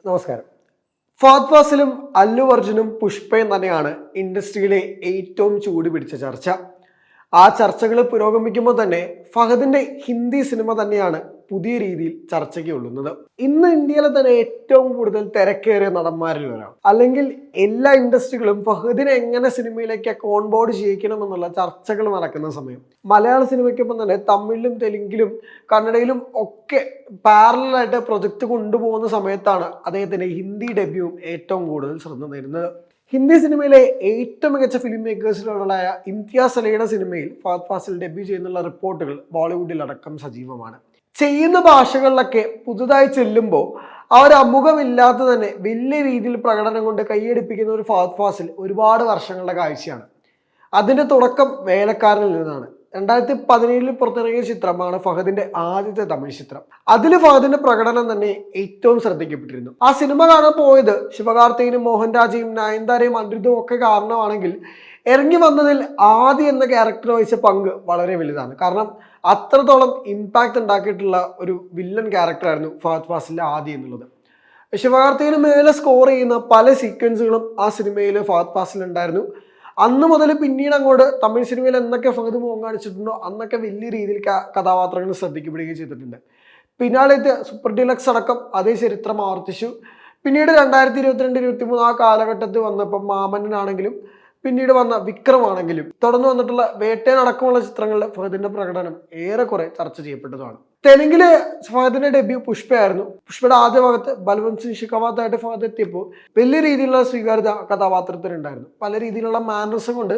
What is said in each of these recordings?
നമസ്കാരം. ഫഹദ് ഫാസിലും അല്ലു അർജുനും പുഷ്പയും തന്നെയാണ് ഇൻഡസ്ട്രിയിലെ ഏറ്റവും ചൂട് പിടിച്ച ചർച്ച. ആ ചർച്ചകൾ പുരോഗമിക്കുമ്പോൾ തന്നെ ഫഹദിന്റെ ഹിന്ദി സിനിമ തന്നെയാണ് പുതിയ രീതിയിൽ ചർച്ചയ്ക്ക് കൊള്ളുന്നത്. ഇന്ന് ഇന്ത്യയിലെ തന്നെ ഏറ്റവും കൂടുതൽ തിരക്കേറിയ നടന്മാരിൽ ഒരാൾ, അല്ലെങ്കിൽ എല്ലാ ഇൻഡസ്ട്രികളും ഫഹദിനെ എങ്ങനെ സിനിമയിലേക്ക് ഓൺബോർഡ് ചെയ്യിക്കണം എന്നുള്ള ചർച്ചകൾ നടക്കുന്ന സമയം, മലയാള സിനിമയ്ക്കൊപ്പം തന്നെ തമിഴിലും തെലുങ്കിലും കന്നഡയിലും ഒക്കെ പാരലായിട്ട് പ്രൊജക്ട് കൊണ്ടുപോകുന്ന സമയത്താണ് അദ്ദേഹത്തിന്റെ ഹിന്ദി ഡെബ്യൂവും ഏറ്റവും കൂടുതൽ ശ്രദ്ധ നേടുന്നത്. ഹിന്ദി സിനിമയിലെ ഏറ്റവും മികച്ച ഫിലിം മേക്കേഴ്സിലൊരാളായ ഇംതിയാസ് അലിയുടെ സിനിമയിൽ ഫഹദ് ഫാസിൽ ഡെബ്യൂ ചെയ്യുന്നുള്ള റിപ്പോർട്ടുകൾ ബോളിവുഡിൽ അടക്കം സജീവമാണ്. ചെയ്യുന്ന ഭാഷകളിലൊക്കെ പുതുതായി ചെല്ലുമ്പോൾ അമുഖമില്ലാത്ത തന്നെ വലിയ രീതിയിൽ പ്രകടനം കൊണ്ട് കൈയടിപ്പിക്കുന്ന ഒരു ഫഹദ് ഫാസിൽ ഒരുപാട് വർഷങ്ങളുടെ കാഴ്ചയാണ്. അതിന്റെ തുടക്കം വേലക്കാരനിൽ നിന്നാണ്. 2017 പുറത്തിറങ്ങിയ ചിത്രമാണ് ഫഹദിന്റെ ആദ്യത്തെ തമിഴ് ചിത്രം. അതിൽ ഫഹദിന്റെ പ്രകടനം തന്നെ ഏറ്റവും ശ്രദ്ധിക്കപ്പെട്ടിരുന്നു. ആ സിനിമ കാണാൻ പോയത് ശിവകാർത്തികനും മോഹൻരാജയും നയൻതാരയും അനിരുദ്ധും ഒക്കെ കാരണമാണെങ്കിൽ ഇറങ്ങി വന്നതിൽ ആദി എന്ന ക്യാരക്ടർ വഹിച്ച പങ്ക് വളരെ വലുതാണ്. കാരണം അത്രത്തോളം ഇമ്പാക്ട് ഉണ്ടാക്കിയിട്ടുള്ള ഒരു വില്ലൻ ക്യാരക്ടറായിരുന്നു ഫഹദ് ഫാസിലിന്റെ ആദി എന്നുള്ളത്. ശിവകാർത്തികന് മേലെ സ്കോർ ചെയ്യുന്ന പല സീക്വൻസുകളും ആ സിനിമയിൽ ഫഹദ് ഫാസിൽ ഉണ്ടായിരുന്നു. അന്ന് മുതൽ പിന്നീട് അങ്ങോട്ട് തമിഴ് സിനിമയിൽ എന്തൊക്കെ ഫഹദ് മുഖം കാണിച്ചിട്ടുണ്ടോ അന്നൊക്കെ വലിയ രീതിയിൽ കഥാപാത്രങ്ങൾ ശ്രദ്ധിക്കപ്പെടുകയും ചെയ്തിട്ടുണ്ട്. പിന്നാലത്തെ സൂപ്പർ ഡീലക്സ് അടക്കം അതേ ചരിത്രം ആവർത്തിച്ചു. പിന്നീട് 2022-23 ആ കാലഘട്ടത്തിൽ വന്നപ്പോൾ മാമന്നനാണെങ്കിലും പിന്നീട് വന്ന വിക്രമാണെങ്കിലും തുടർന്ന് വന്നിട്ടുള്ള വേട്ടയനടക്കമുള്ള ചിത്രങ്ങളിലെ ഫഹദിന്റെ പ്രകടനം ഏറെക്കുറെ ചർച്ച ചെയ്യപ്പെട്ടതാണ്. തെലുങ്കില് ഫഹദിന്റെ ഡെബ്യൂ പുഷ്പയായിരുന്നു. പുഷ്പയുടെ ആദ്യ ഭാഗത്ത് ബൽവന്ത് സിംഗ് ഷിഖാവത്തായിട്ട് ഫഹദ് എത്തിയപ്പോൾ വലിയ രീതിയിലുള്ള സ്വീകാര്യത കഥാപാത്രത്തിനുണ്ടായിരുന്നു. പല രീതിയിലുള്ള മാനറിസം കൊണ്ട്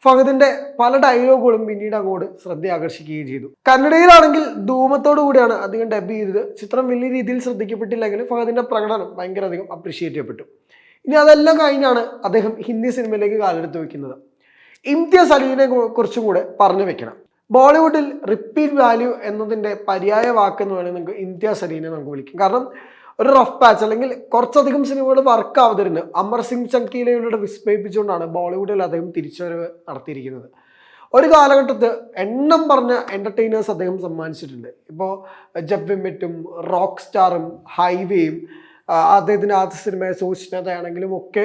ഫഹദിന്റെ പല ഡയലോഗുകളും പിന്നീട് അങ്ങോട്ട് ശ്രദ്ധ ആകർഷിക്കുകയും ചെയ്തു. കന്നഡയിലാണെങ്കിൽ ധൂമത്തോടു കൂടിയാണ് അദ്ദേഹം ഡബ് ചെയ്തത്. ചിത്രം വലിയ രീതിയിൽ ശ്രദ്ധിക്കപ്പെട്ടില്ലെങ്കിൽ ഫഹദിന്റെ പ്രകടനം ഭയങ്കര അധികം അപ്രീഷിയേറ്റ് ചെയ്യപ്പെട്ടു. ഇനി അതെല്ലാം കഴിഞ്ഞാണ് അദ്ദേഹം ഹിന്ദി സിനിമയിലേക്ക് കാലെടുത്ത് വെക്കുന്നത്. ഇംതിയാസ് അലിയെ കുറിച്ചും കൂടെ പറഞ്ഞു വെക്കണം. ബോളിവുഡിൽ റിപ്പീറ്റ് വാല്യൂ എന്നതിൻ്റെ പര്യായ വാക്കെന്ന് വേണമെങ്കിൽ നമുക്ക് ഇംതിയാസ് അലിനെ നമുക്ക് വിളിക്കും. കാരണം ഒരു റഫ് പാച്ച് അല്ലെങ്കിൽ കുറച്ചധികം സിനിമകൾ വർക്ക് ആവതിരുന്ന് അമർ സിംഗ് ചങ്കീലയുടെ വിസ്മയിപ്പിച്ചുകൊണ്ടാണ് ബോളിവുഡിൽ അദ്ദേഹം തിരിച്ചുവരവ് നടത്തിയിരിക്കുന്നത്. ഒരു കാലഘട്ടത്തിൽ എണ്ണം പറഞ്ഞ എന്റർടൈനേഴ്സ് അദ്ദേഹം സമ്മാനിച്ചിട്ടുണ്ട്. ഇപ്പോൾ ജബ് വി മെറ്റും റോക്ക് സ്റ്റാറും ഹൈവേയും അദ്ദേഹത്തിൻ്റെ ആദ്യ സിനിമ സൂക്ഷ്മതയാണെങ്കിലും ഒക്കെ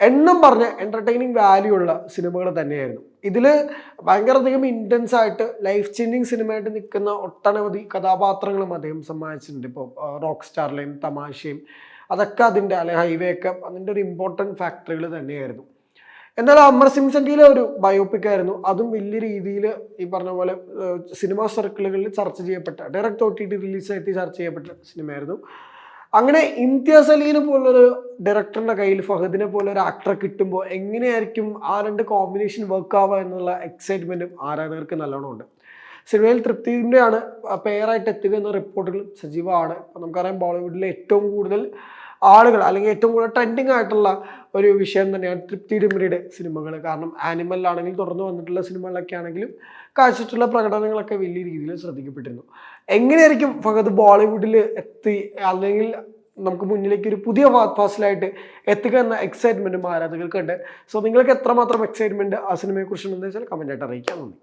എണ്ണം പറഞ്ഞ എന്റർടൈനിങ് വാല്യൂ ഉള്ള സിനിമകൾ തന്നെയായിരുന്നു. ഇതിൽ ഭയങ്കരധികം ഇൻറ്റൻസ് ആയിട്ട് ലൈഫ് ചേഞ്ചിങ് സിനിമയായിട്ട് നിൽക്കുന്ന ഒട്ടനവധി കഥാപാത്രങ്ങളും അദ്ദേഹം സമ്മാനിച്ചിട്ടുണ്ട്. ഇപ്പോൾ റോക്ക് സ്റ്റാറിലെയും തമാശയും അതൊക്കെ അതിൻ്റെ അല്ലെങ്കിൽ ഹൈവേ ഒക്കെ അതിൻ്റെ ഒരു ഇമ്പോർട്ടൻറ്റ് ഫാക്ടറുകൾ തന്നെയായിരുന്നു. എന്നാൽ അമർ സിംഗ് ചങ്കിയിലെ ഒരു ബയോപിക് ആയിരുന്നു. അതും വലിയ രീതിയിൽ ഈ പറഞ്ഞ പോലെ സിനിമാ സർക്കിളുകളിൽ ചർച്ച ചെയ്യപ്പെട്ട ഡയറക്റ്റ് OTT റിലീസായിട്ട് ചർച്ച ചെയ്യപ്പെട്ട സിനിമയായിരുന്നു. അങ്ങനെ ഇംതിയാസ് അലിനെ പോലൊരു ഡയറക്ടറിന്റെ കയ്യിൽ ഫഹദിനെ പോലെ ഒരു ആക്ടറെ കിട്ടുമ്പോൾ എങ്ങനെയായിരിക്കും ആ രണ്ട് കോമ്പിനേഷൻ വർക്ക് ആവുക എന്നുള്ള എക്സൈറ്റ്മെന്റും ആരാധകർക്ക് നല്ലോണം ഉണ്ട്. സിനിമയിൽ തൃപ്തിയുടെയാണ് പെയറായിട്ട് എത്തുക എന്ന റിപ്പോർട്ടുകൾ സജീവമാണ്. നമുക്കറിയാം ബോളിവുഡിലെ ഏറ്റവും കൂടുതൽ ആളുകൾ അല്ലെങ്കിൽ ഏറ്റവും കൂടുതൽ ട്രെൻഡിങ് ആയിട്ടുള്ള ഒരു വിഷയം തന്നെയാണ് തൃപ്തി ഡിമറിയുടെ സിനിമകൾ. കാരണം ആനിമലിലാണെങ്കിലും തുടർന്ന് വന്നിട്ടുള്ള സിനിമകളിലൊക്കെ ആണെങ്കിലും കാഴ്ചിട്ടുള്ള പ്രകടനങ്ങളൊക്കെ വലിയ രീതിയിൽ ശ്രദ്ധിക്കപ്പെട്ടിരുന്നു. എങ്ങനെയായിരിക്കും ഫഹദ് ബോളിവുഡിൽ എത്തി അല്ലെങ്കിൽ നമുക്ക് മുന്നിലേക്ക് ഒരു പുതിയ ഫഹദ് ഫാസിലായിട്ട് എത്തുക എന്ന എക്സൈറ്റ്മെന്റും ആരാധകർക്കുണ്ട്. സോ നിങ്ങൾക്ക് എത്രമാത്രം എക്സൈറ്റ്മെന്റ് ആ സിനിമയെക്കുറിച്ചുണ്ടെന്ന് വെച്ചാൽ കമന്റ് ആയിട്ട് അറിയിക്കാൻ. നന്ദി.